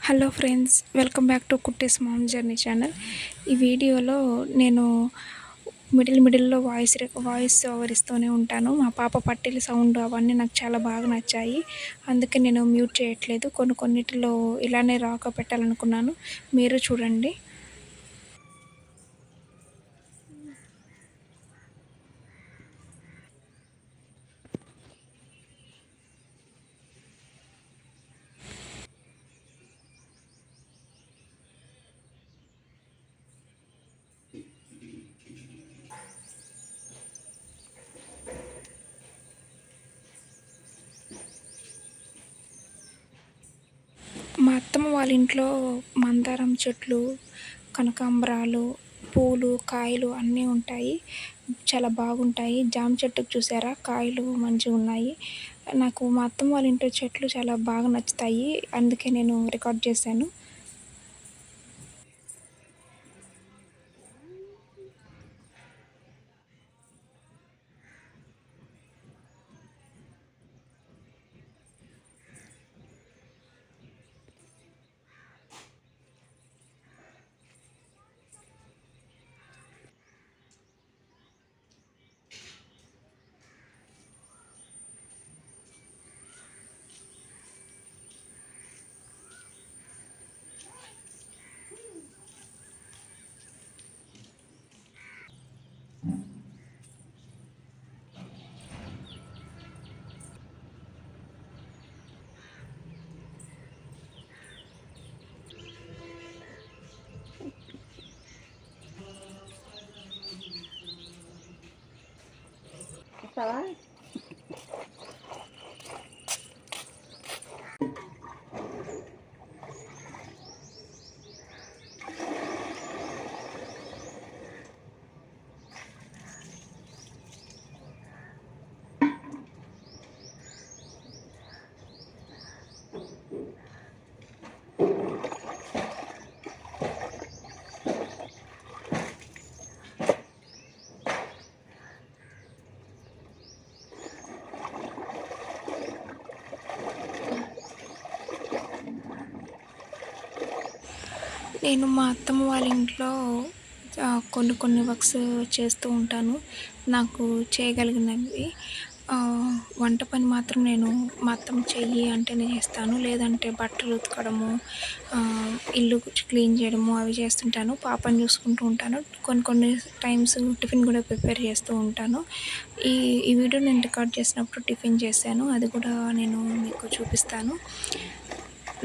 Hello friends, welcome back to కుట్టేస్ mom journey channel. ఈ వీడియోలో నేను మిడిల్లో వాయిస్ ఓవర్ ఇస్తూనే ఉంటాను. మా పాప పట్టీల సౌండ్ అవన్నీ నాకు చాలా బాగా నచ్చాయి. అందుకే నేను మ్యూట్ చేయట్లేదు. కొన్నిటిలో ఇలానే రాక పెట్టాలనుకున్నాను. మీరు చూడండి. మా అత్తమ్మ వాళ్ళ ఇంట్లో మందారం చెట్లు, కనకాంబరాలు, పూలు, కాయలు అన్నీ ఉంటాయి. చాలా బాగుంటాయి. జామ చెట్టుకు చూసారా, కాయలు మంచిగున్నాయి. నాకు మా అత్తమ్మ వాళ్ళ ఇంట్లో చెట్లు చాలా బాగా నచ్చుతాయి. అందుకే నేను రికార్డ్ చేశాను. Salah. నేను మా అత్తమ్మ వాళ్ళ ఇంట్లో కొన్ని వర్క్స్ చేస్తూ ఉంటాను. నాకు చేయగలిగినవి. వంట పని మాత్రం నేను మా అత్తమ్మ చెయ్యి అంటేనే చేస్తాను. లేదంటే బట్టలు ఉతకడము, ఇల్లు క్లీన్ చేయడము అవి చేస్తుంటాను. పాపని చూసుకుంటూ ఉంటాను. కొన్ని టైమ్స్ టిఫిన్ కూడా ప్రిపేర్ చేస్తూ ఉంటాను. ఈ ఈ వీడియో నేను రికార్డ్ చేసినప్పుడు టిఫిన్ చేశాను. అది కూడా నేను మీకు చూపిస్తాను.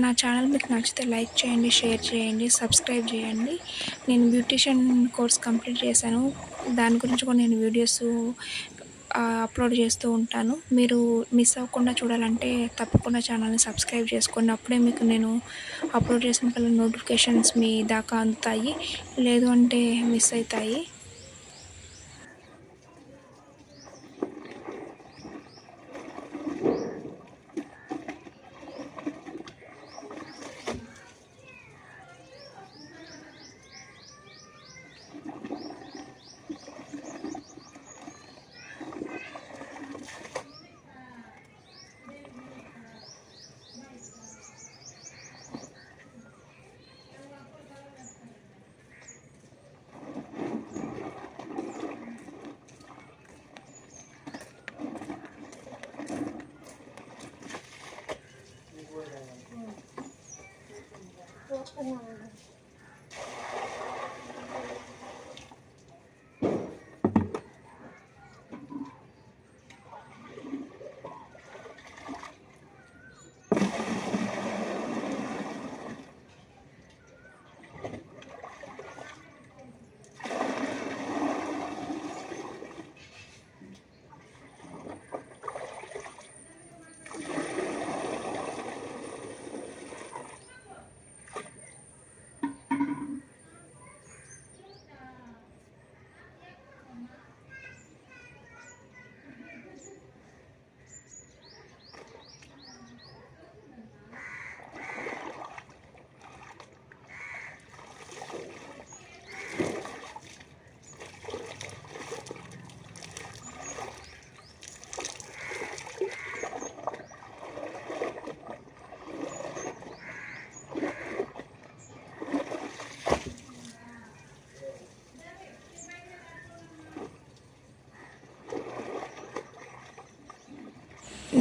నా ఛానల్ మీకు నచ్చితే లైక్ చేయండి, షేర్ చేయండి, సబ్స్క్రైబ్ చేయండి. నేను బ్యూటీషియన్ కోర్స్ కంప్లీట్ చేశాను. దాని గురించి కూడా నేను వీడియోస్ అప్లోడ్ చేస్తూ ఉంటాను. మీరు మిస్ అవ్వకుండా చూడాలంటే తప్పకుండా ఛానల్ని సబ్స్క్రైబ్ చేసుకోండి. అప్పుడే మీకు నేను అప్లోడ్ చేసిన నోటిఫికేషన్స్ మీ దాకా అందుతాయి. లేదు అంటే మిస్ అవుతాయి.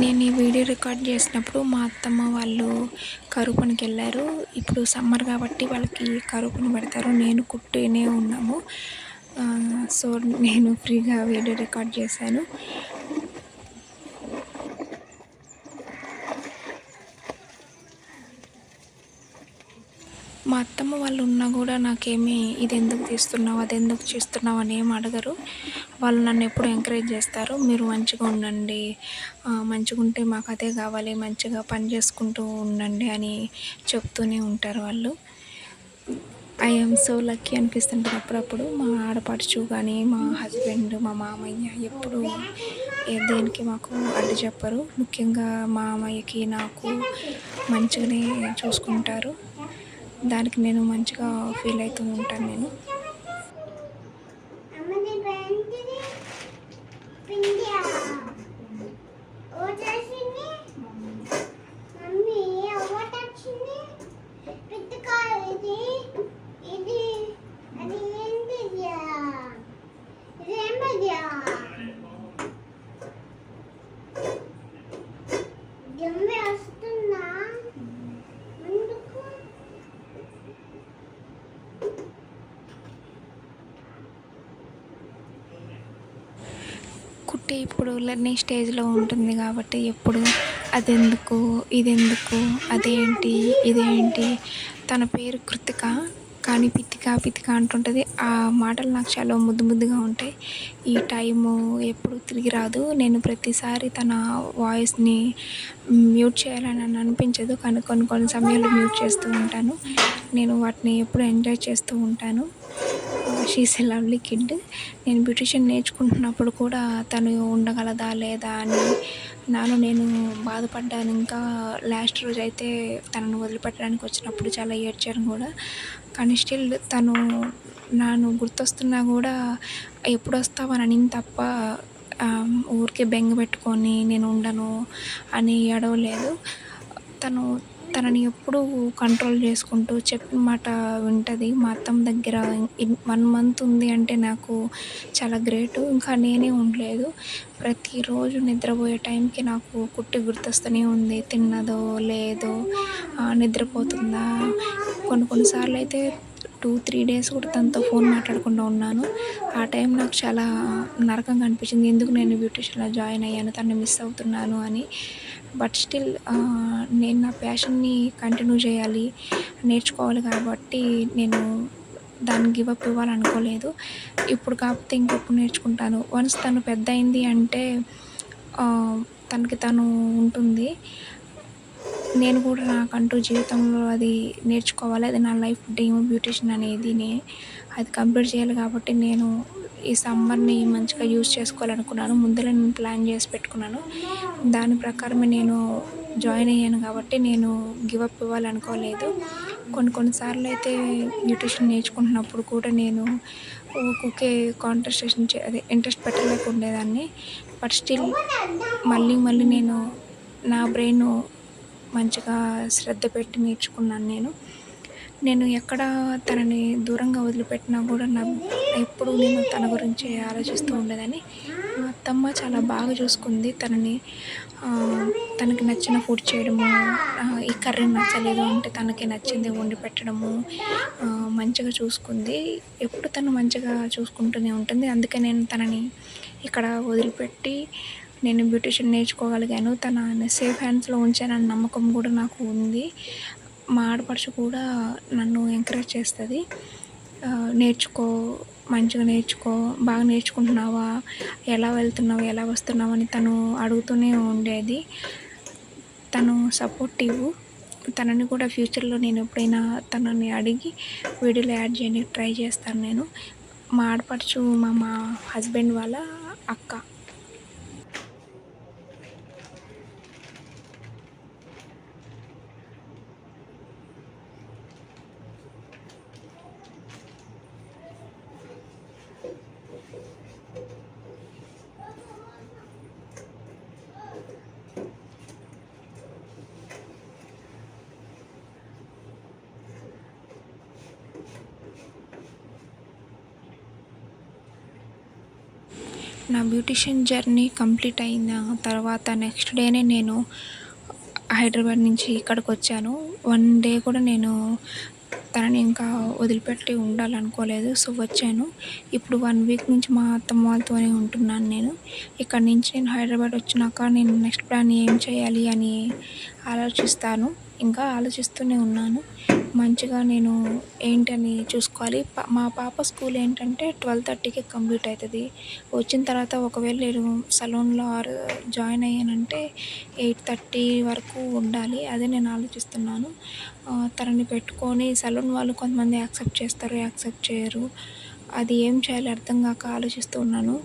నేను ఈ వీడియో రికార్డ్ చేసినప్పుడు మా అత్తమ్మ వాళ్ళు కరువు పనికెళ్లారు. ఇప్పుడు సమ్మర్ కాబట్టి వాళ్ళకి కరువు పని పెడతారు. నేను కుట్టూనే ఉన్నాము. సో, నేను ఫ్రీగా వీడియో రికార్డ్ చేశాను. మా అత్తమ్మ వాళ్ళు ఉన్నా గూడా నాకేమీ ఇదెందుకు తీస్తున్నావు, అదెందుకు చేస్తున్నావు అని ఏమి అడగరు. వాళ్ళు నన్నెప్పుడూ ఎంకరేజ్ చేస్తారు. మీరు మంచిగా ఉండండి, మంచిగుంటే మాకదే కావాలి, మంచిగా పని చేసుకుంటూ ఉండండి అని చెప్తూనే ఉంటారు వాళ్ళు. ఐ యామ్ సో లక్కీ అనిపిస్తుంటది అప్పుడప్పుడు. మా ఆడపడుచు గానీ, మా హస్బెండ్, మా మామయ్య ఎప్పుడూ దేనికి మాకు అడ్డు చెప్పరు. ముఖ్యంగా మా మామయ్యకి, నాకు మంచిగానే చూసుకుంటారు. దానికి నేను మంచిగా ఫీల్ అవుతూ ఉంటాను నేను. కుట్టి ఇప్పుడు లెర్నింగ్ స్టేజ్లో ఉంటుంది కాబట్టి ఎప్పుడు అదెందుకు, ఇదెందుకు, అదేంటి, ఇదేంటి. తన పేరు కృతిక, కానీ పితిక పితిక అంటుంటుంది. ఆ మాటలు నాకు చాలా ముద్దు ముద్దుగా ఉంటాయి. ఈ టైము ఎప్పుడు తిరిగి రాదు. నేను ప్రతిసారి తన వాయిస్ని మ్యూట్ చేయాలని అనిపించదు, కానీ కొన్ని కొన్ని సమయాల్లో మ్యూట్ చేస్తూ ఉంటాను. నేను వాటిని ఎప్పుడు ఎంజాయ్ చేస్తూ ఉంటాను. She is a lovely kid. నేను బ్యూటీషియన్ నేర్చుకుంటున్నప్పుడు కూడా తను ఉండగలదా లేదా అని నేను బాధపడ్డాను. ఇంకా లాస్ట్ రోజైతే తనను వదిలిపెట్టడానికి వచ్చినప్పుడు చాలా ఏడ్చాను కూడా. కానీ స్టిల్ తను నన్ను గుర్తొస్తున్నా కూడా ఎప్పుడొస్తావు అని అనింది తప్ప ఊరికే బెంగ పెట్టుకొని నేను ఉండను అని ఏడవలేదు. తనని ఎప్పుడూ కంట్రోల్ చేసుకుంటూ చెప్పిన మాట వింటది. మా అత్తమ్మ దగ్గర 1 మంత్ ఉంది అంటే నాకు చాలా గ్రేటు. ఇంకా నేనే ఉండలేదు. ప్రతిరోజు నిద్రపోయే టైంకి నాకు కుట్టి గుర్తొస్తూనే ఉంది. తిన్నదో లేదో, నిద్రపోతుందా. కొన్ని సార్లు అయితే 2-3 డేస్ కూడా తనతో ఫోన్ మాట్లాడకుండా ఉన్నాను. ఆ టైం నాకు చాలా నరకంగా అనిపించింది. ఎందుకు నేను బ్యూటీషియన్‌లో జాయిన్ అయ్యాను, తనని మిస్ అవుతున్నాను అని. బట్ స్టిల్ నేను నా ప్యాషన్‌ని కంటిన్యూ చేయాలి, నేర్చుకోవాలి కాబట్టి నేను దాన్ని గివ్ అప్ ఇవ్వాలనుకోలేదు. ఇప్పుడు కాకపోతే ఇంకెప్పుడు నేర్చుకుంటాను. వన్స్ తను పెద్దయింది అంటే తనకి తను ఉంటుంది. నేను కూడా నాకంటూ జీవితంలో అది నేర్చుకోవాలి. అది నా లైఫ్ డ్రీమ్ బ్యూటీషియన్ అనేదిని. అది కంప్లీట్ చేయాలి కాబట్టి నేను ఈ సమ్మర్‌ని మంచిగా యూజ్ చేసుకోవాలనుకున్నాను. ముందలే నేను ప్లాన్ చేసి పెట్టుకున్నాను. దాని ప్రకారమే నేను జాయిన్ అయ్యాను కాబట్టి నేను గివ్ అప్ ఇవ్వాలనుకోలేదు. కొన్ని సార్లయితే బ్యూటీషియన్ నేర్చుకుంటున్నప్పుడు కూడా నేను ఊకే కాన్సంట్రేషన్ అదే ఇంట్రెస్ట్ పెట్టలేకుండేదాన్ని. బట్ స్టిల్ మళ్ళీ నేను నా బ్రెయిను మంచిగా శ్రద్ధ పెట్టి నేర్చుకున్నాను నేను. నేను ఎక్కడ తనని దూరంగా వదిలిపెట్టినా కూడా ఎప్పుడూ నేను తన గురించే ఆలోచిస్తూ ఉండేదాన్ని. మా అత్తమ్మ చాలా బాగా చూసుకుంది తనని. తనకి నచ్చిన ఫుడ్ చేయడము, ఈ కర్రీ నచ్చలేదు అంటే తనకి నచ్చింది వండి పెట్టడము, మంచిగా చూసుకుంది. ఎప్పుడు తను మంచిగా చూసుకుంటూనే ఉంటుంది. అందుకే నేను తనని ఇక్కడ వదిలిపెట్టి నేను బ్యూటీషియన్ నేర్చుకోగలిగాను. తనని సేఫ్ హ్యాండ్స్‌లో ఉంచానన్న నమ్మకం కూడా నాకు ఉంది. మా ఆడపడుచు కూడా నన్ను ఎంకరేజ్ చేస్తది. నేర్చుకో, మంచిగా నేర్చుకో, బాగా నేర్చుకుంటున్నావా, ఎలా వెళ్తున్నావు, ఎలా వస్తున్నావు అని తను అడుగుతూనే ఉండేది. తను సపోర్టివ్. తనని కూడా ఫ్యూచర్‌లో నేను ఎప్పుడైనా తనని అడిగి వీడియోలో యాడ్ చేయడానికి ట్రై చేస్తాను నేను. మా ఆడపడుచు మా హస్బెండ్ వాళ్ళ అక్క. నా బ్యూటీషియన్ జర్నీ కంప్లీట్ అయిన తర్వాత నెక్స్ట్ డేనే నేను హైదరాబాద్ నుంచి ఇక్కడికి వచ్చాను. 1 డే కూడా నేను తనని ఇంకా వదిలిపెట్టి ఉండాలనుకోలేదు. సో, వచ్చాను. ఇప్పుడు 1 వీక్ నుంచి మా అత్తమ్మ వాళ్ళతోనే ఉంటున్నాను నేను. ఇక్కడి నుంచి నేను హైదరాబాద్ వచ్చినాక నేను నెక్స్ట్ ప్లాన్ ఏం చేయాలి అని ఆలోచిస్తాను. ఇంకా ఆలోచిస్తూనే ఉన్నాను. మంచిగా నేను ఏంటని చూసుకోవాలి. మా పాప స్కూల్ ఏంటంటే 12:30కి కంప్లీట్ అయితది. వచ్చిన తర్వాత ఒకవేళ నేను సలూన్‌లో జాయిన్ అయ్యానంటే 8:30 వరకు ఉండాలి. అదే నేను ఆలోచిస్తున్నాను. తనని పెట్టుకొని సలూన్ వాళ్ళు కొంతమంది యాక్సెప్ట్ చేస్తారు, యాక్సెప్ట్ చేయరు. అది ఏం చేయాలో అర్థం కాక ఆలోచిస్తూ ఉన్నాను.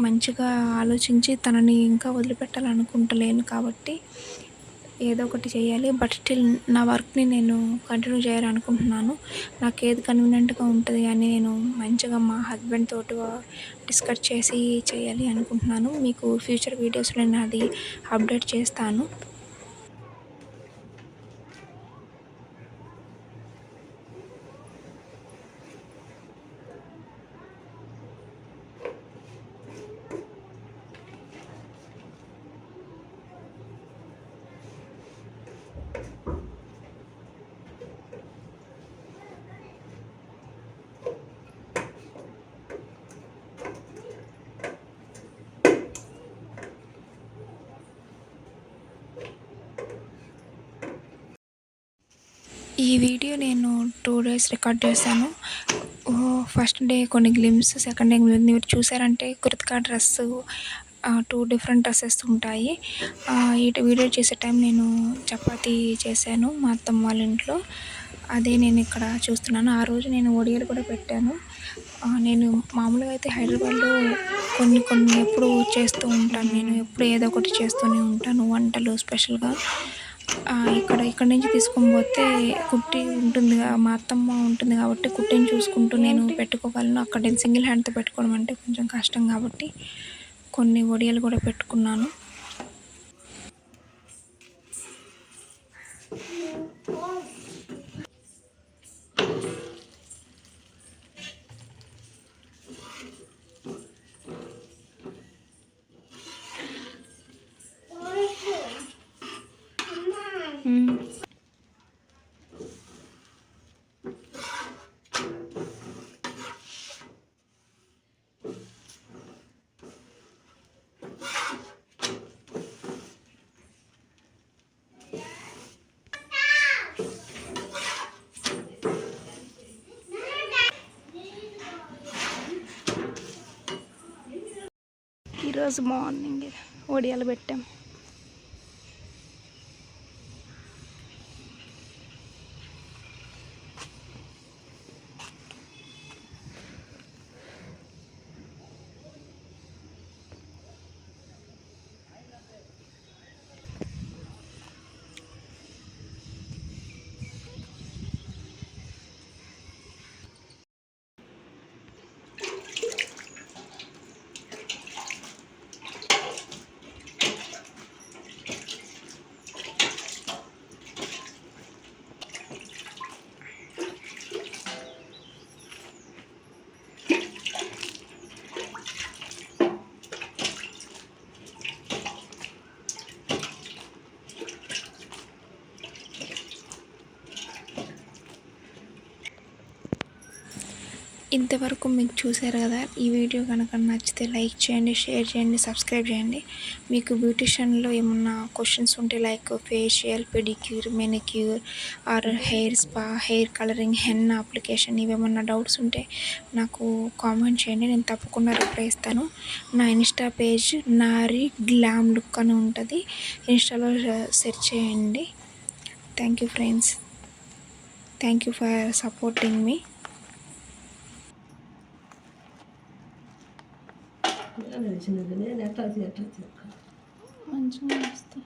మంచిగా ఆలోచించి తనని ఇంకా వదిలిపెట్టాలనుకుంటలేను కాబట్టి ఏదో ఒకటి చేయాలి. బట్ స్టిల్ నా వర్క్‌ని నేను కంటిన్యూ చేయాలనుకుంటున్నాను. నాకేది కన్వీనియంట్‌గా ఉంటది అని నేను మంచిగా మా హస్బెండ్ తోటి డిస్కస్ చేసి చేయాలి అనుకుంటున్నాను. మీకు ఫ్యూచర్ వీడియోస్‌లో నేను అది అప్డేట్ చేస్తాను. ఈ వీడియో నేను 2 డేస్ రికార్డ్ చేశాను. ఫస్ట్ డే కొన్ని గ్లిమ్స్, సెకండ్ డే గ్లిమ్స్ మీరు చూసారంటే కృతికా డ్రెస్సు 2 డిఫరెంట్ డ్రెస్సెస్ ఉంటాయి. ఈ వీడియో చేసే టైం నేను చపాతీ చేశాను మా అత్తమ్మ వాళ్ళ ఇంట్లో. అదే నేను ఇక్కడ చూస్తున్నాను. ఆ రోజు నేను ఒడియాలు కూడా పెట్టాను. నేను మామూలుగా అయితే హైదరాబాద్‌లో కొన్ని ఎప్పుడూ చేస్తూ ఉంటాను. నేను ఎప్పుడు ఏదో ఒకటి చేస్తూనే ఉంటాను వంటలు స్పెషల్‌గా. ఇక్కడి నుంచి తీసుకొని పోతే కుట్టి ఉంటుందిగా, మా అత్తమ్మ ఉంటుంది కాబట్టి కుట్టిని చూసుకుంటూ నేను పెట్టుకోగలను. అక్కడ నేను సింగిల్ హ్యాండ్‌తో పెట్టుకోవడం అంటే కొంచెం కష్టం కాబట్టి కొన్ని ఒడియాలు కూడా పెట్టుకున్నాను. ఈరోజు మార్నింగ్ ఒడియాలు పెట్టాం. ఇంతవరకు మీకు చూశారు కదా. ఈ వీడియో కనుక నచ్చితే లైక్ చేయండి, షేర్ చేయండి, సబ్స్క్రైబ్ చేయండి. మీకు బ్యూటిషియన్లో ఏమన్నా క్వశ్చన్స్ ఉంటే like facial, pedicure, manicure or hair spa, hair colouring, henna application ఇవేమన్నా డౌట్స్ ఉంటే నాకు కామెంట్ చేయండి. నేను తప్పకుండా రిప్లై ఇస్తాను. నా insta page Nari glam look అని ఉంటుంది. ఇన్స్టాలో సెర్చ్ చేయండి. Thank you friends. Thank you for supporting మీ. మంచిగా వస్తాయి.